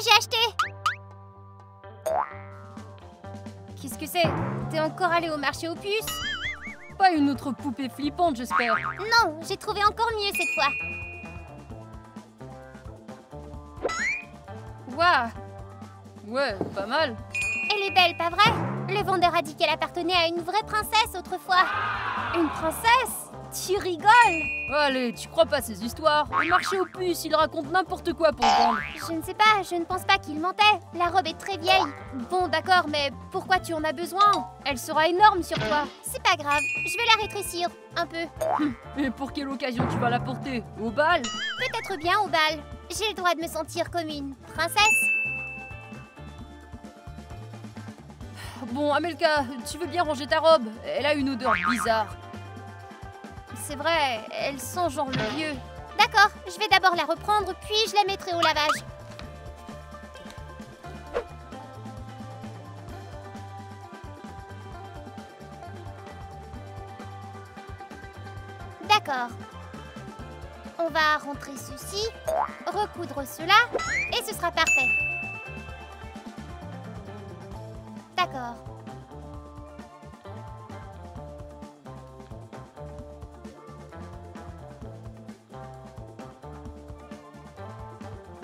que j'ai acheté. Qu'est-ce que c'est? T'es encore allé au marché aux puces? Pas une autre poupée flippante, j'espère. Non, j'ai trouvé encore mieux cette fois. Waouh! Ouais, pas mal. Elle est belle, pas vrai? Le vendeur a dit qu'elle appartenait à une vraie princesse autrefois. Une princesse? Tu rigoles? Allez, tu crois pas à ces histoires? Le marché aux puces, il raconte n'importe quoi pour vendre. Je ne sais pas, je ne pense pas qu'il mentait. La robe est très vieille. Bon, d'accord, mais pourquoi tu en as besoin? Elle sera énorme sur toi. C'est pas grave, je vais la rétrécir, un peu. Et pour quelle occasion tu vas la porter? Au bal? Peut-être bien au bal. J'ai le droit de me sentir comme une princesse. Bon, Amelka, tu veux bien ranger ta robe? Elle a une odeur bizarre. C'est vrai, elle sent genre le vieux. D'accord, je vais d'abord la reprendre, puis je la mettrai au lavage. D'accord. On va rentrer ceci, recoudre cela, et ce sera parfait. D'accord.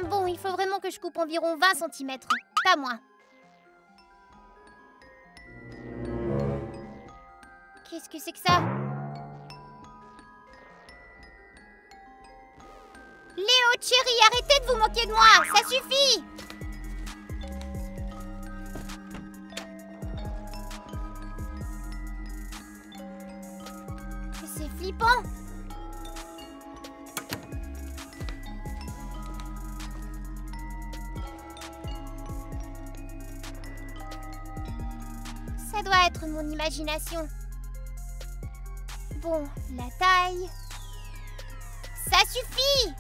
Bon, il faut vraiment que je coupe environ 20 cm, pas moins. Qu'est-ce que c'est que ça? Léo, Chérie, arrêtez de vous moquer de moi, ça suffit! C'est flippant! Ça doit être mon imagination. Bon, la taille... Ça suffit!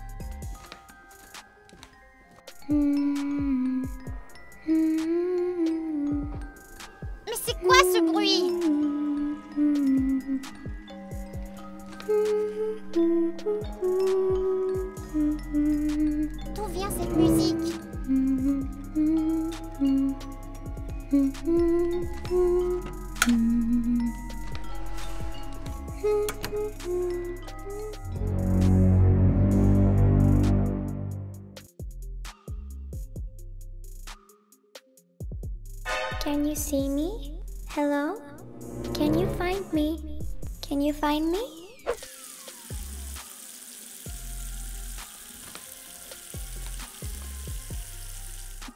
Mais c'est quoi ce bruit? D'où vient cette musique? Can you see me? Hello? Can you find me? Can you find me?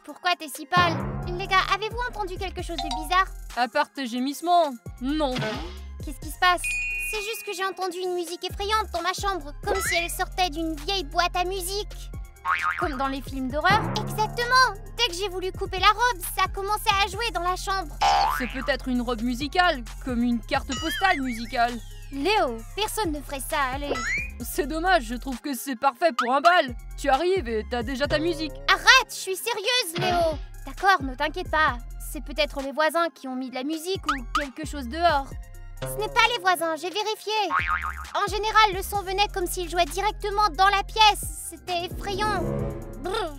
Pourquoi t'es si pâle? Les gars, avez-vous entendu quelque chose de bizarre? À part tes gémissements? Non. Qu'est-ce qui se passe? C'est juste que j'ai entendu une musique effrayante dans ma chambre, comme si elle sortait d'une vieille boîte à musique. Comme dans les films d'horreur? Exactement! Dès que j'ai voulu couper la robe, ça a commencé à jouer dans la chambre. C'est peut-être une robe musicale, comme une carte postale musicale. Léo, personne ne ferait ça, allez. C'est dommage, je trouve que c'est parfait pour un bal. Tu arrives et t'as déjà ta musique. Arrête, je suis sérieuse, Léo. D'accord, ne t'inquiète pas. C'est peut-être les voisins qui ont mis de la musique ou quelque chose dehors. Ce n'est pas les voisins, j'ai vérifié. En général, le son venait comme s'il jouait directement dans la pièce. C'était effrayant. Brrr.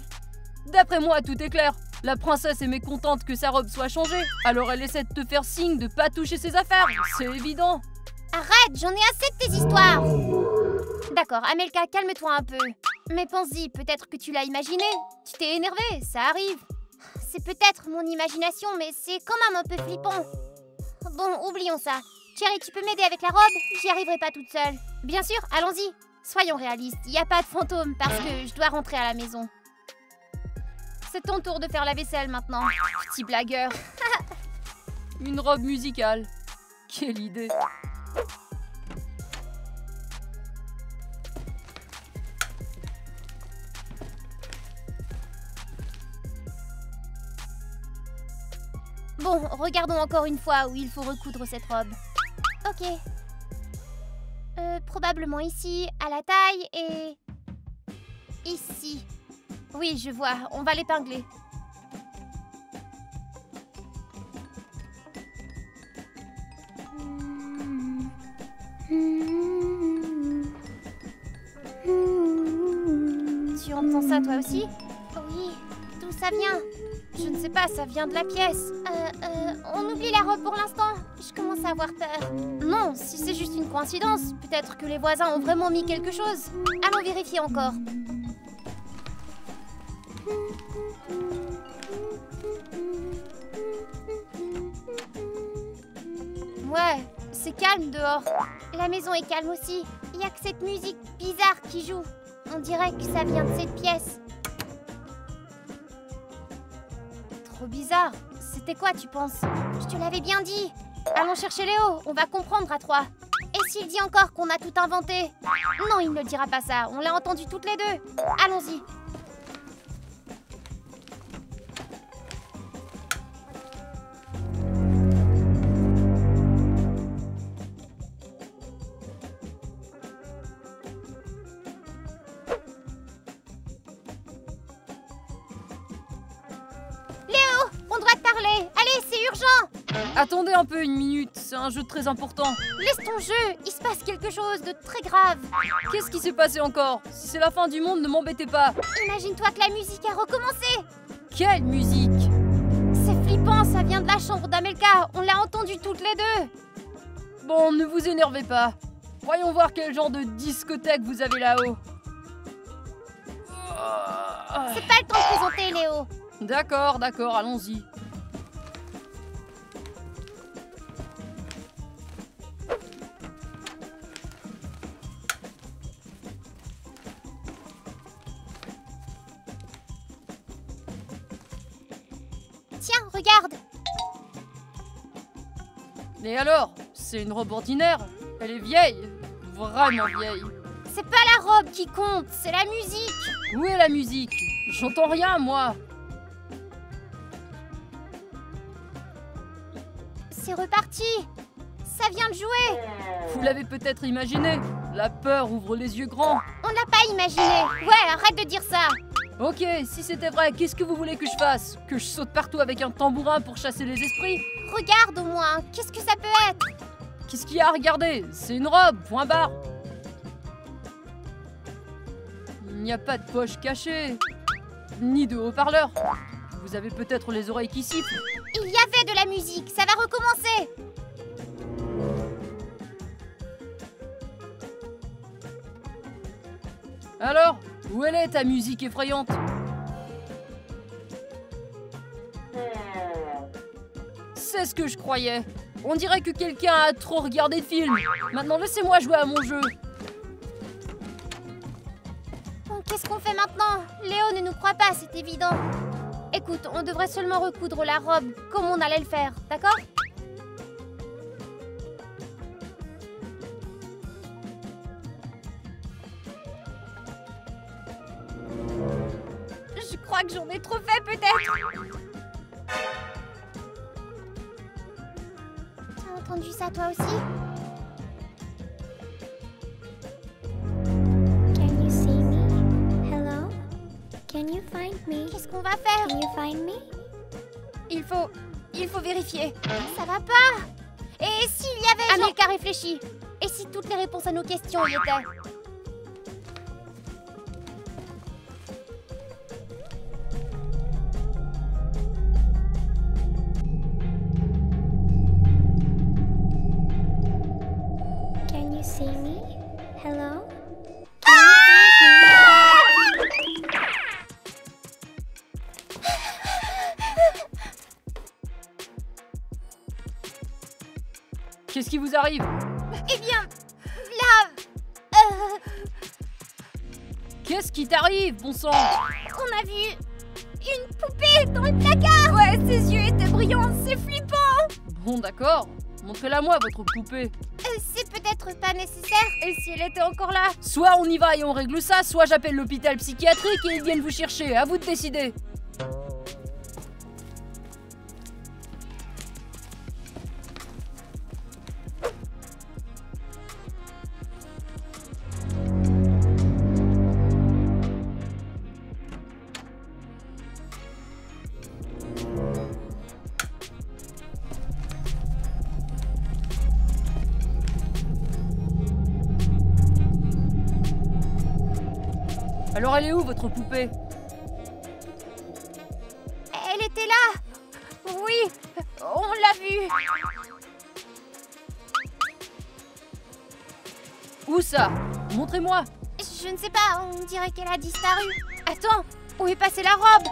D'après moi, tout est clair. La princesse est mécontente que sa robe soit changée, alors elle essaie de te faire signe de pas toucher ses affaires. C'est évident. Arrête, j'en ai assez de tes histoires. D'accord, Amelka, calme-toi un peu. Mais pense-y, peut-être que tu l'as imaginé. Tu t'es énervée, ça arrive. C'est peut-être mon imagination, mais c'est quand même un peu flippant. Bon, oublions ça. Chérie, tu peux m'aider avec la robe? J'y arriverai pas toute seule. Bien sûr, allons-y. Soyons réalistes, il n'y a pas de fantôme parce que je dois rentrer à la maison. C'est ton tour de faire la vaisselle maintenant, petit blagueur. Une robe musicale. Quelle idée. Bon, regardons encore une fois où il faut recoudre cette robe. Ok. Probablement ici, à la taille et... ici. Oui, je vois, on va l'épingler. Tu entends ça toi aussi? Oui, tout ça vient? Je ne sais pas, ça vient de la pièce. On oublie la robe pour l'instant. Je commence à avoir peur. Non, si c'est juste une coïncidence, peut-être que les voisins ont vraiment mis quelque chose. Allons vérifier encore. Ouais, c'est calme dehors. La maison est calme aussi. Il n'y a que cette musique bizarre qui joue. On dirait que ça vient de cette pièce. Trop bizarre. C'était quoi, tu penses? Je te l'avais bien dit. Allons chercher Léo, on va comprendre à trois. Et s'il dit encore qu'on a tout inventé? Non, il ne dira pas ça. On l'a entendu toutes les deux. Allons-y. On doit te parler. Allez, c'est urgent. Attendez un peu, une minute. C'est un jeu très important. Laisse ton jeu. Il se passe quelque chose de très grave. Qu'est-ce qui s'est passé encore? Si c'est la fin du monde, ne m'embêtez pas. Imagine-toi que la musique a recommencé. Quelle musique? C'est flippant, ça vient de la chambre d'Amelka. On l'a entendu toutes les deux. Bon, ne vous énervez pas. Voyons voir quel genre de discothèque vous avez là-haut. C'est pas le temps de présenter, Léo. D'accord, allons-y. Tiens, regarde. Et alors? C'est une robe ordinaire? Elle est vieille? Vraiment vieille. C'est pas la robe qui compte, c'est la musique. Où est la musique? J'entends rien, moi. C'est reparti. Ça vient de jouer. Vous l'avez peut-être imaginé. La peur ouvre les yeux grands. On l'a pas imaginé. Ouais, arrête de dire ça. Ok, si c'était vrai, qu'est-ce que vous voulez que je fasse? Que je saute partout avec un tambourin pour chasser les esprits? Regarde au moins, qu'est-ce que ça peut être? Qu'est-ce qu'il y a à regarder? C'est une robe, point barre. Il n'y a pas de poche cachée, ni de haut-parleur. Vous avez peut-être les oreilles qui sifflent. Il y avait de la musique, ça va recommencer. Alors, où elle est ta musique effrayante? C'est ce que je croyais. On dirait que quelqu'un a trop regardé de films. Maintenant, laissez-moi jouer à mon jeu. Bon, qu'est-ce qu'on fait maintenant? Léo ne nous croit pas, c'est évident. Écoute, on devrait seulement recoudre la robe comme on allait le faire, d'accord? Je crois que j'en ai trop fait, peut-être. T'as entendu ça, toi aussi? Can you see me? Hello? Can you find me? Qu'est-ce qu'on va faire? Can you find me? Il faut vérifier. Ça va pas. Et s'il y avait... Amelka réfléchit. Et si toutes les réponses à nos questions y étaient? Can you see me? Hello? Qu'est-ce qui vous arrive? Eh bien, là... Qu'est-ce qui t'arrive, bon sang? On a vu une poupée dans le placard. Ouais, ses yeux étaient brillants, c'est flippant. Bon, d'accord. Montrez-la moi, votre poupée. C'est peut-être pas nécessaire. Et si elle était encore là? Soit on y va et on règle ça, soit j'appelle l'hôpital psychiatrique et ils viennent vous chercher. À vous de décider. Alors elle est où, votre poupée? pas vu. Où ça? Montrez-moi. Je ne sais pas, on dirait qu'elle a disparu. Attends, où est passée la robe?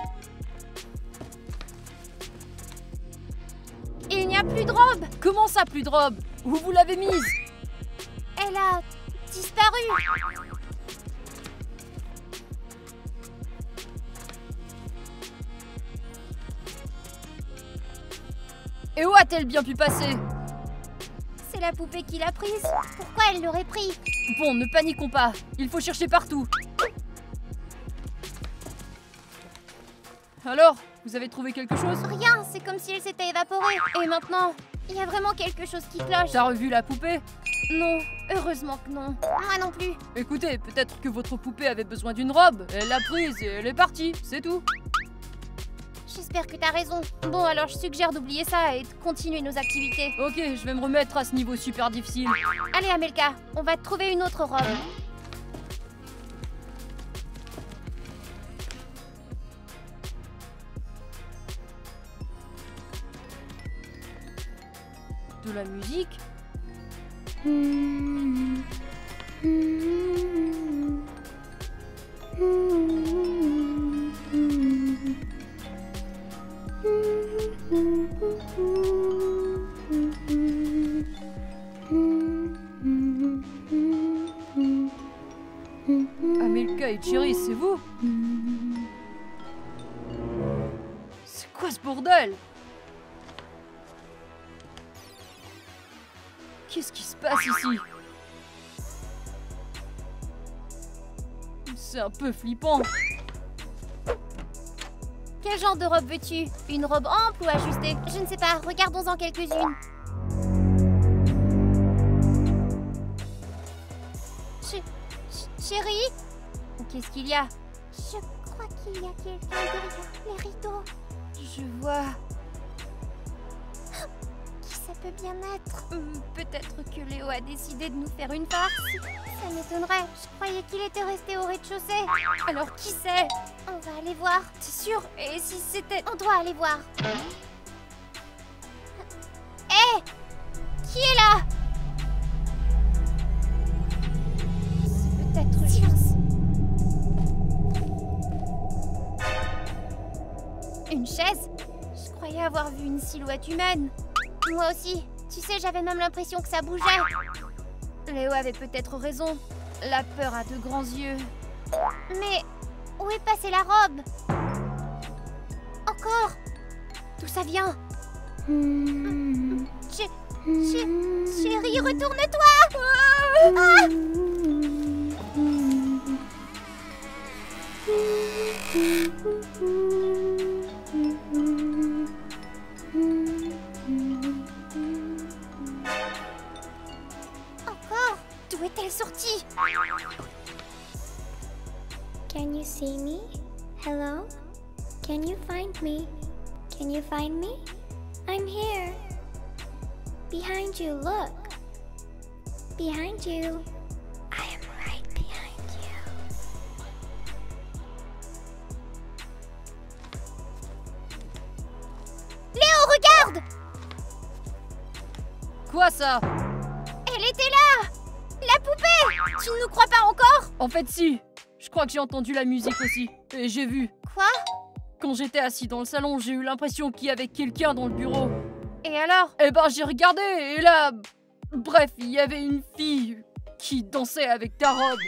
Il n'y a plus de robe. Comment ça, plus de robe? Où vous l'avez mise? Elle a disparu. Et où a-t-elle bien pu passer? C'est la poupée qui l'a prise. Pourquoi elle l'aurait pris? Bon, ne paniquons pas. Il faut chercher partout. Alors, vous avez trouvé quelque chose? Rien, c'est comme si elle s'était évaporée. Et maintenant, il y a vraiment quelque chose qui cloche. T'as revu la poupée? Non, heureusement que non. Moi non plus. Écoutez, peut-être que votre poupée avait besoin d'une robe. Elle l'a prise et elle est partie, c'est tout. J'espère que t'as raison. Bon, alors je suggère d'oublier ça et de continuer nos activités. Ok, je vais me remettre à ce niveau super difficile. Allez, Amelka, on va te trouver une autre robe. De la musique? Amelka et Cherry, c'est vous? C'est quoi ce bordel? Qu'est-ce qui se passe ici? C'est un peu flippant. Quel genre de robe veux-tu? Une robe ample ou ajustée? Je ne sais pas, regardons-en quelques-unes. Chérie? Qu'est-ce qu'il y a? Je crois qu'il y a quelqu'un derrière les rideaux. Je vois. Qui ça peut bien être? Peut-être que Léo a décidé de nous faire une farce. Ça m'étonnerait. Je croyais qu'il était resté au rez-de-chaussée. Alors qui c'est? On va aller voir. T'es sûr? Et si c'était... On doit aller voir. Hé! Qui est là? C'est peut-être Silence. Une chaise? Je croyais avoir vu une silhouette humaine. Moi aussi. Tu sais, j'avais même l'impression que ça bougeait. Léo avait peut-être raison. La peur a de grands yeux. Mais où est passée la robe? Encore? D'où ça vient? Chérie, retourne-toi! Ah! Encore? D'où est-elle sortie? Can you see me? Hello? Can you find me? Can you find me? I'm here. Behind you, look. Behind you. I am right behind you. Léo, regarde! Quoi ça? Elle était là! La poupée! Tu ne nous crois pas encore? En fait si. Je crois que j'ai entendu la musique aussi. Et j'ai vu. Quoi? Quand j'étais assis dans le salon, j'ai eu l'impression qu'il y avait quelqu'un dans le bureau. Et alors? Eh ben j'ai regardé et là... Bref, il y avait une fille qui dansait avec ta robe.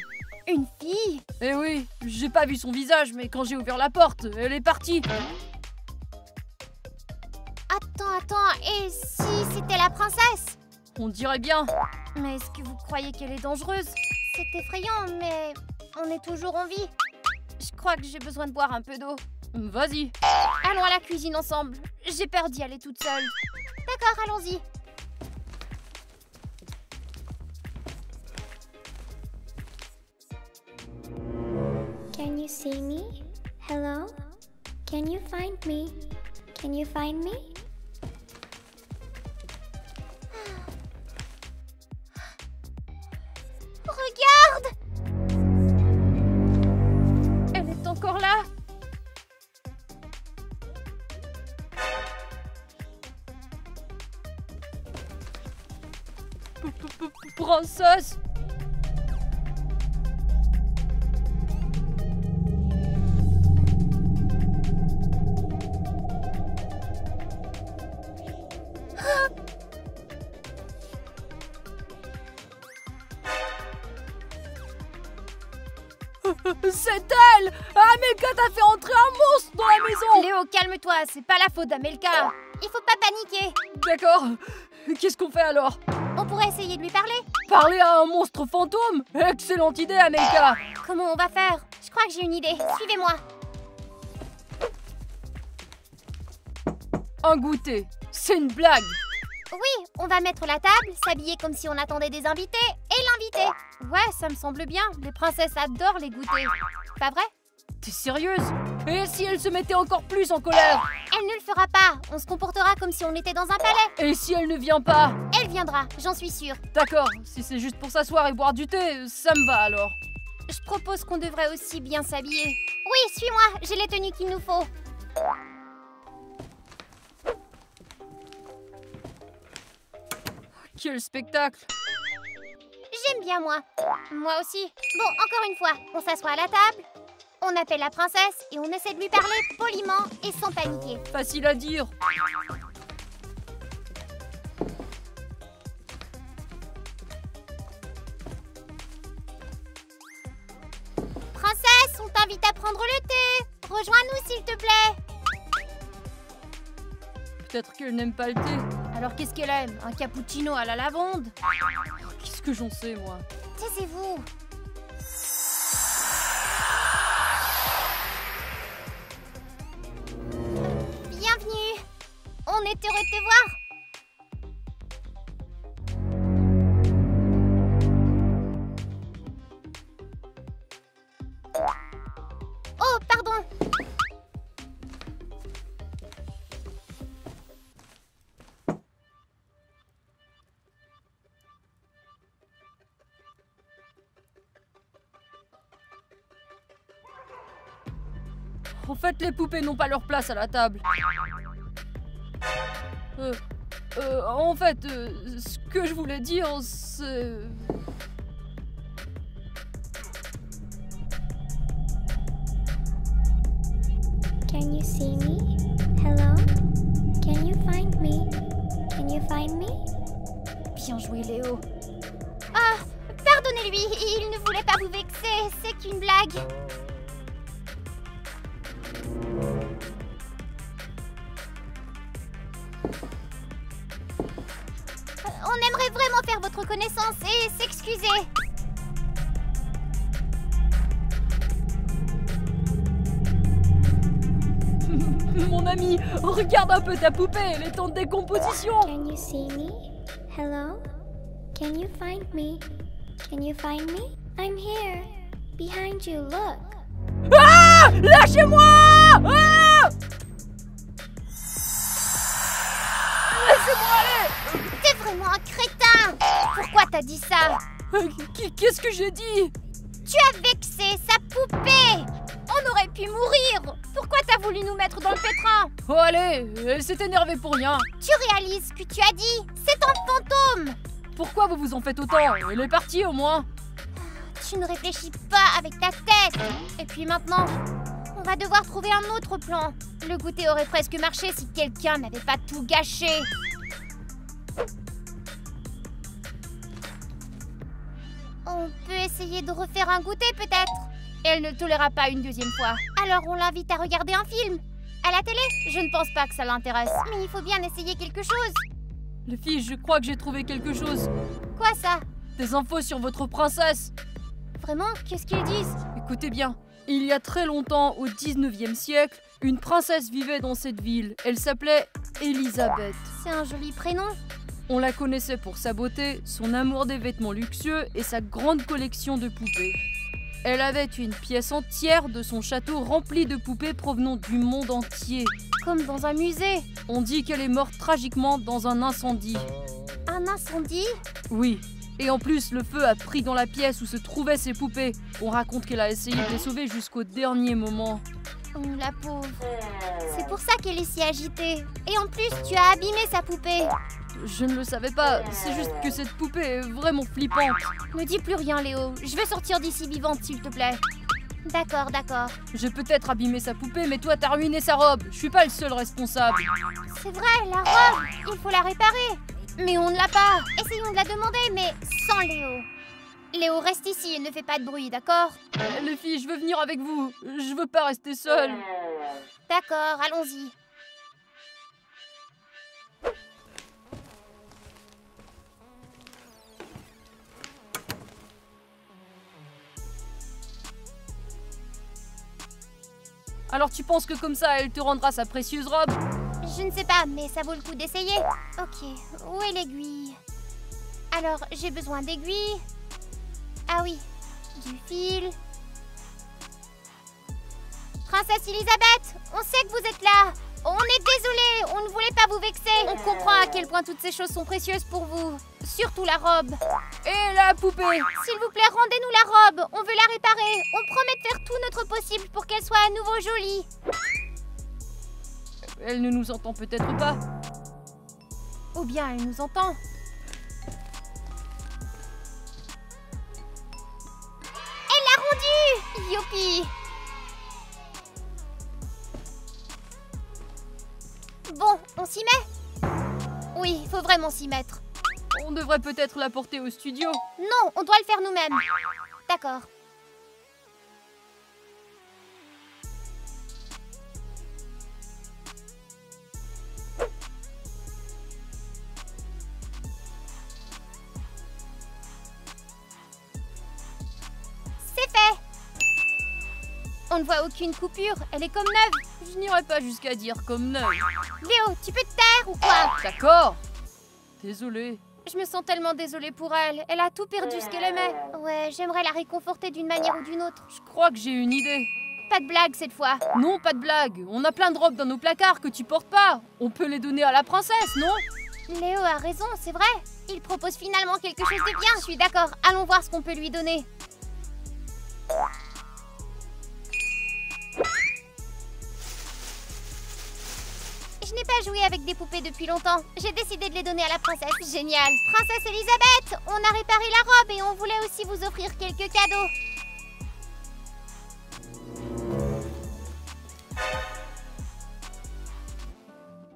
Une fille? Eh oui, j'ai pas vu son visage, mais quand j'ai ouvert la porte, elle est partie. Attends, et si c'était la princesse? On dirait bien. Mais est-ce que vous croyez qu'elle est dangereuse? C'est effrayant, mais on est toujours en vie. Je crois que j'ai besoin de boire un peu d'eau. Vas-y. Allons à la cuisine ensemble. J'ai peur d'y aller toute seule. D'accord, allons-y. Can you see me? Hello? Can you find me? Can you find me? Regarde! Elle est encore là. Princesse? C'est elle! Amelka t'a fait entrer un monstre dans la maison! Léo, calme-toi, c'est pas la faute d'Amelka. Il faut pas paniquer. D'accord. Qu'est-ce qu'on fait alors? On pourrait essayer de lui parler. Parler à un monstre fantôme? Excellente idée, Amelka! Comment on va faire? Je crois que j'ai une idée. Suivez-moi. Un goûter. C'est une blague. Oui, on va mettre la table, s'habiller comme si on attendait des invités et l'inviter. Ouais, ça me semble bien. Les princesses adorent les goûters. Pas vrai? T'es sérieuse? Et si elle se mettait encore plus en colère? Elle ne le fera pas. On se comportera comme si on était dans un palais. Et si elle ne vient pas? Elle viendra, j'en suis sûre. D'accord, si c'est juste pour s'asseoir et boire du thé, ça me va alors. Je propose qu'on devrait aussi bien s'habiller. Oui, suis-moi, j'ai les tenues qu'il nous faut. Quel spectacle! J'aime bien, moi. Moi aussi. Bon, encore une fois, on s'assoit à la table, on appelle la princesse et on essaie de lui parler poliment et sans paniquer. Facile à dire. Princesse, on t'invite à prendre le thé. Rejoins-nous, s'il te plaît. Peut-être qu'elle n'aime pas le thé. Alors qu'est-ce qu'elle aime? Un cappuccino à la lavande? Qu'est-ce que j'en sais, moi? Taisez-vous. Bienvenue. On est heureux de te voir. Oh, pardon. En fait, les poupées n'ont pas leur place à la table. En fait, ce que je voulais dire, c'est... Can you see me? Hello? Can you find me? Can you find me? Bien joué, Léo. Ah, pardonnez-lui, il ne voulait pas vous vexer, c'est qu'une blague. On aimerait vraiment faire votre connaissance et s'excuser. Mon ami, regarde un peu ta poupée, elle est en décomposition. Can you see me? Hello? Can you find me? Can you find me? I'm here. Behind you, look. Ah! Lâchez-moi! Ah! Laissez-moi aller! T'es vraiment un crétin. Pourquoi t'as dit ça? Qu'est-ce que j'ai dit? Tu as vexé sa poupée. On aurait pu mourir. Pourquoi t'as voulu nous mettre dans le pétrin? Oh allez, elle s'est énervée pour rien. Tu réalises ce que tu as dit? C'est un fantôme. Pourquoi vous vous en faites autant? Elle est partie au moins. Tu ne réfléchis pas avec ta tête. Et puis maintenant, on va devoir trouver un autre plan. Le goûter aurait presque marché si quelqu'un n'avait pas tout gâché. On peut essayer de refaire un goûter peut-être. Elle ne le tolérera pas une deuxième fois. Alors on l'invite à regarder un film. À la télé? Je ne pense pas que ça l'intéresse. Mais il faut bien essayer quelque chose. Les filles, je crois que j'ai trouvé quelque chose. Quoi ça? Des infos sur votre princesse. Vraiment? Qu'est-ce qu'ils disent? Écoutez bien, il y a très longtemps, au 19e siècle, une princesse vivait dans cette ville. Elle s'appelait Elisabeth. C'est un joli prénom. On la connaissait pour sa beauté, son amour des vêtements luxueux et sa grande collection de poupées. Elle avait une pièce entière de son château remplie de poupées provenant du monde entier. Comme dans un musée. On dit qu'elle est morte tragiquement dans un incendie. Un incendie? Oui. Et en plus, le feu a pris dans la pièce où se trouvaient ses poupées. On raconte qu'elle a essayé de les sauver jusqu'au dernier moment. Oh, la pauvre. C'est pour ça qu'elle est si agitée. Et en plus, tu as abîmé sa poupée. Je ne le savais pas, c'est juste que cette poupée est vraiment flippante. Ne dis plus rien, Léo. Je veux sortir d'ici vivante, s'il te plaît. D'accord, d'accord. J'ai peut-être abîmé sa poupée, mais toi t'as ruiné sa robe. Je suis pas le seul responsable. C'est vrai, la robe, il faut la réparer. Mais on ne l'a pas. Essayons de la demander, mais sans Léo. Léo, reste ici et ne fais pas de bruit, d'accord? Les filles, je veux venir avec vous. Je veux pas rester seule. D'accord, allons-y. Alors tu penses que comme ça, elle te rendra sa précieuse robe? Je ne sais pas, mais ça vaut le coup d'essayer. Ok, où est l'aiguille? Alors, j'ai besoin d'aiguilles. Ah oui, du fil. Princesse Elisabeth, on sait que vous êtes là. On est désolé, on ne voulait pas vous vexer. On comprend à quel point toutes ces choses sont précieuses pour vous. Surtout la robe. Et la poupée? S'il vous plaît, rendez-nous la robe. On veut la réparer. On promet de faire tout notre possible pour qu'elle soit à nouveau jolie. Elle ne nous entend peut-être pas. Ou bien elle nous entend. Elle l'a rendue! Youpi! Bon, on s'y met? Oui, il faut vraiment s'y mettre. On devrait peut-être la porter au studio. Non, on doit le faire nous-mêmes. D'accord. C'est fait. On ne voit aucune coupure, elle est comme neuve. Je n'irai pas jusqu'à dire comme neuve. Léo, tu peux te taire ou quoi? D'accord. Désolée. Je me sens tellement désolée pour elle. Elle a tout perdu ce qu'elle aimait. Ouais, j'aimerais la réconforter d'une manière ou d'une autre. Je crois que j'ai une idée. Pas de blague cette fois. Non, pas de blague. On a plein de robes dans nos placards que tu portes pas. On peut les donner à la princesse, non? Léo a raison, c'est vrai. Il propose finalement quelque chose de bien. Je suis d'accord. Allons voir ce qu'on peut lui donner. Je n'ai pas joué avec des poupées depuis longtemps. J'ai décidé de les donner à la princesse. Génial. Princesse Elisabeth, on a réparé la robe et on voulait aussi vous offrir quelques cadeaux.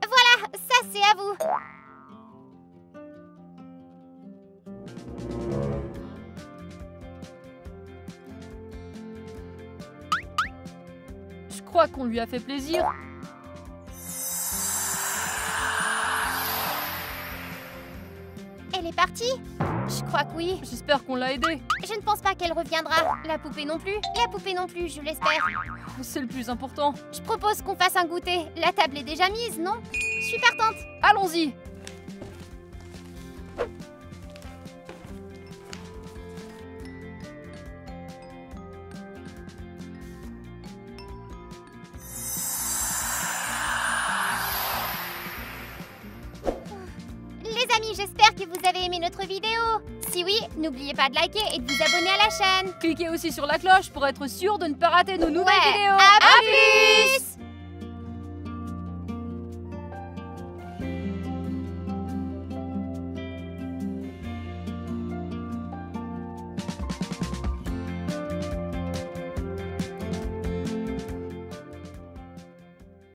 Voilà, ça c'est à vous. Je crois qu'on lui a fait plaisir. Elle est partie? Je crois que oui. J'espère qu'on l'a aidée. Je ne pense pas qu'elle reviendra. La poupée non plus. La poupée non plus, je l'espère. C'est le plus important. Je propose qu'on fasse un goûter. La table est déjà mise, non? Je suis partante. Allons-y. Les amis, j'espère que vous avez aimé notre vidéo. Si oui, n'oubliez pas de liker et de vous abonner à la chaîne. Cliquez aussi sur la cloche pour être sûr de ne pas rater nos nouvelles vidéos. À plus!